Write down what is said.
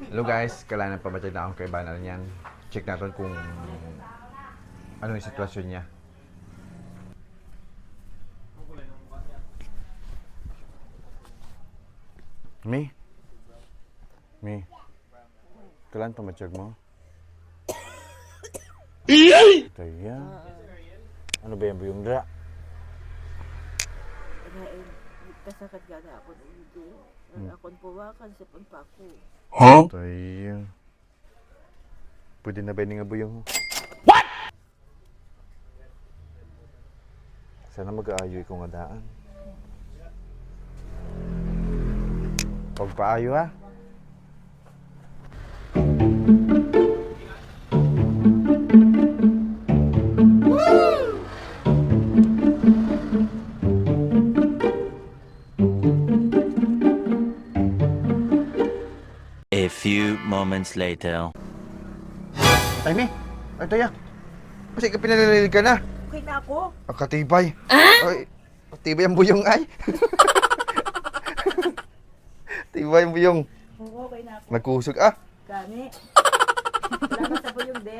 Hello guys, kailangan pamatay na akong kaibanan niyan. Check natin kung ano yung sitwasyon niya. Mi, kailangan pamatsyag mo? Kaya, ano ba yan buyong dra? Kasakit gana ako ng hindi. Akong puwakan sa pagpako. Kaya, pwede na ba nga buyong? Sana mag-aayoy ko nga daan. Pagpaayo ha? A few moments later. Ay, Mi! Ay, Taya! Kasi ka pinalililig ka na. Okay na ako. Ang katibay. Ay, katibay ang buyong ay. Tibay ang buyong. Oo, okay na ako. Nagkusog ah. Gani. Salamat sa buyong, de.